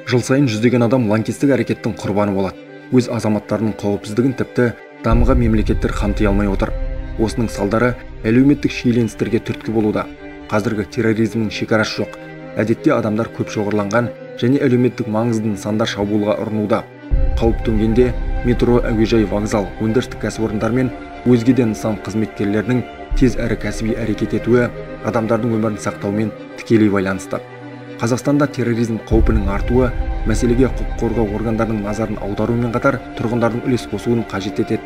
Жыл сайын жүздеген адам лаңкестік әрекеттің құрбаны болады. Өз азаматтарының қауіпсіздігін тіпті дамыған мемлекеттер қамти алмай отыр. Осының салдары әлеуметтік шиеленістерге түрткі болуда. Қазіргі терроризмнің шекарасы жоқ. Әдетте адамдар көп шоғырланған және әлеуметтік маңызды нысандар шабуылға ұрынуда. Қауіп төнгенде метро, әуежай, вокзал, өндірістік кәсіпорындар мен өзге де нысан қызметкерлерінің тез әрі кәсіби әрекет етуі адамдардың өмірін сақтаумен тікелей байланысты. Қазақстанда терроризм қаупінің артуы мәселеге құқық қорғау органдарының назарын аударумен қатар тұрғындардың үлес қосуын қажет етеді.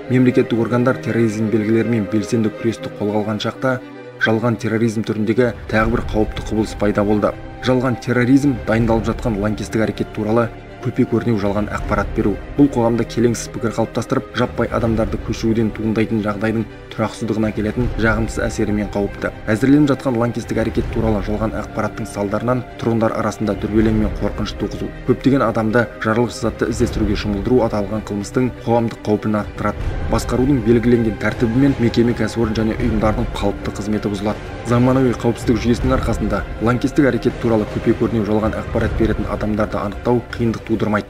Мемлекеттік органдар терроризм белгілерімен белсенді күресті қолға алған шақта жалған терроризм түріндегі тағы бір қауіпті құбылыс пайда болды. Жалған терроризм дайындалып жатқан лаңкестік әрекет туралы көпе-көрнеу жалған ақпарат беру. Бұл қоғамда келеңсіз пікір қалыптастырып, жаппай адамдарды көшіруден туындайтын жағдайдың тұрақсыздығына келетін жағымсыз әсерімен қауіпті. Әзірленіп жатқан лаңкестік әрекет туралы жалған ақпараттың салдарынан тұрғындар арасында дүрбелең мен қорқыныш туғызу, көптеген адамды жарылғыш затты іздестіруге жұмылдыру аталған қылмыстың қоғамдық қаупін арттырады. Басқарудың белгіленген тәртібі мен мекеме, кәсіпорын және ұйымдардың қалыпты қызметі бұзылады. Заманауи қауіпсіздік жүйесінің арқасында лаңкестік әрекет туралы көпе-көрнеу жалған ақпарат беретін адамдарды анықтау қиындық тудырмайды.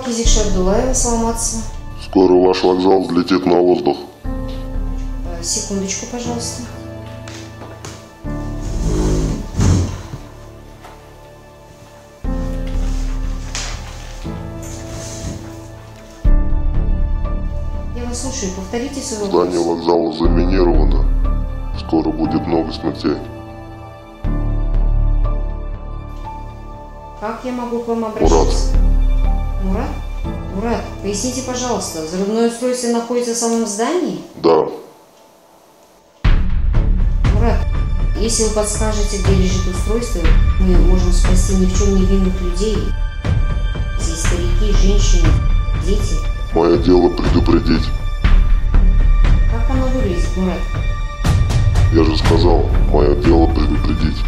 Кезекші Абдулаева, саламатсыз. Скоро ваш вокзал взлетит на воздух. Секундочку, пожалуйста. Я вас слушаю, повторите свой вопрос. Здание вокзала заминировано. Скоро будет много смертей. Как я могу к вам обращаться? Мурат. Мурат, поясните, пожалуйста, взрывное устройство находится в самом здании? Да. Мурат, если вы подскажете, где лежит устройство, мы можем спасти ни в чем не винных людей. Здесь старики, женщины, дети. Мое дело предупредить. Как оно выглядит, Мурат? Я же сказал, мое дело предупредить.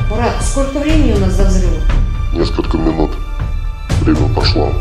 Мурат, сколько времени у нас до взрыва? Несколько минут. Время пошло.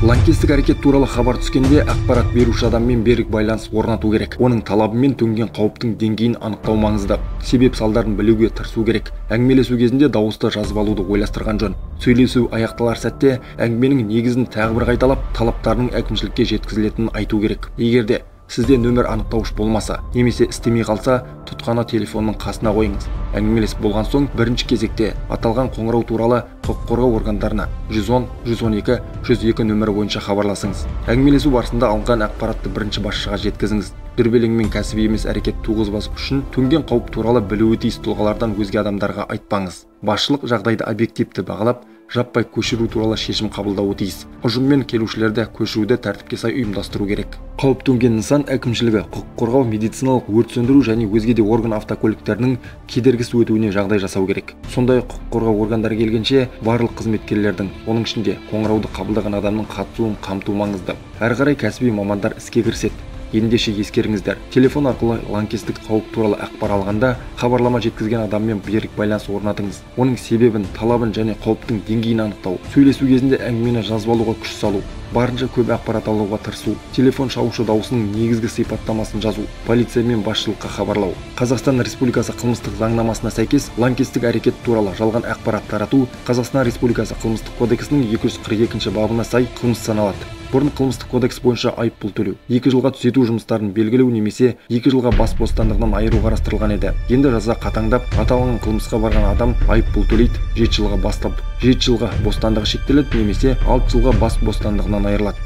Лаңкестік әрекет туралы хабар түскенде ақпарат беруші адаммен берік байланыс орнату керек. Оның талабымен төнген қауіптің деңгейін анықтау маңызды. Себеп салдарын білуге тырысу керек. Әңгімелесу кезінде дауысты жазып алуды ойластырған жөн. Сөйлесу аяқталар сәтте әңгіменің негізін тағы бір қайталап, талаптарының әкімшілікке жеткізілетінін айту керек. Егерде сізде нөмір анықтауыш болмаса, немесе істемей қалса, тұтқаны телефонның қасына қойыңыз. Әңгімелесіп болған соң, бірінші кезекте аталған қоңырау туралы құқық қорғау органдарына 110, 112, 102 нөмірі бойынша хабарласыңыз. Әңгімелесу барысында алынған ақпаратты бірінші басшыға жеткізіңіз. Дүрбелең мен кәсіби емес әрекет туғызбас үшін төнген қауіп туралы білуі тиіс тұлғалардан өзге адамдарға айтпаңыз. Басшылық жағдайды объективті бағалап, жаппай көшіру туралы шешім қабылдауы тиіс. Ұжыммен келушілерді көшіруді тәртіпке сай ұйымдастыру керек. Қауіп төнген нысан әкімшілігі, құқық қорғау, медициналық, өрт сөндіру және өзге де орган автокөліктерінің кедергісіз өтуіне жағдай жасау керек. Сондай құқық қорғау органдары келгенше барлық қызметкерлердің, оның ішінде қоңырауды қабылдаған адамның қатысуын қамту маңызды. Әрі қарай кәсіби мамандар іске кіріседі. Ендеше ескеріңіздер, телефон арқылы лаңкестік қауіп туралы ақпар алғанда хабарлама жеткізген адаммен берік байланыс орнатыңыз. Оның себебін, талабын және қауіптің деңгейін анықтау. Сөйлесу кезінде әңгімені жазып алуға күш салу. Барынша көп ақпарат алуға тырысу. Телефон шалушы дауысының негізгі сипаттамасын жазу. Полиция мен басшылыққа хабарлау. Қазақстан Республикасы қылмыстық заңнамасына сәйкес лаңкестік әрекет туралы жалған ақпарат тарату Қазақстан Республикасы қылмыстық кодексінің 242 бабына сай қылмыс саналады. Бұрын қылмыстық кодекс бойынша айыппұл төлеу, 2 жылға түзету жұмыстарын белгілеу немесе 2 жылға бас бостандығынан айыру қарастырылған еді. Енді жаза қатаңдап, аталған қылмысқа барған адам айыппұл төлейді, 7 жылға бастап, 7 жылға бостандығы шектеледі немесе 6 жылға бас бостандығынан айырылады.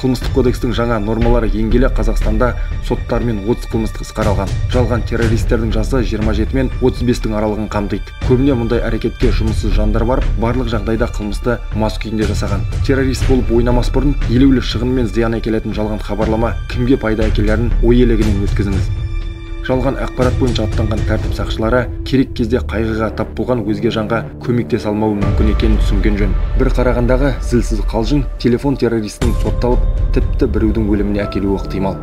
Қылмыстық кодекстің жаңа нормалары енгелі Қазақстанда соттармен 30 қылмыстық іс қаралған. Жалған террористердің жасы 27 мен 35-тің аралығын қамтиды. Көбіне мұндай әрекетке жұмыссыз жандар барып, барлық жағдайда қылмысты мас күйінде жасаған. Террорист болып ойнамас бұрын елеулі шығын мен зиян әкелетін жалған хабарлама кімге пайда әкелерін ой елегінен өткізіңіз. Жалған ақпарат бойынша аттанған тәртіп сақшылары керек кезде қайғыға тап болған өзге жанға көмектесе алмауы мүмкін екенін түсінген жөн. Бір қарағандағы зілсіз қалжың телефон террористінің сотталып, тіпті біреудің өліміне әкелуі ықтимал.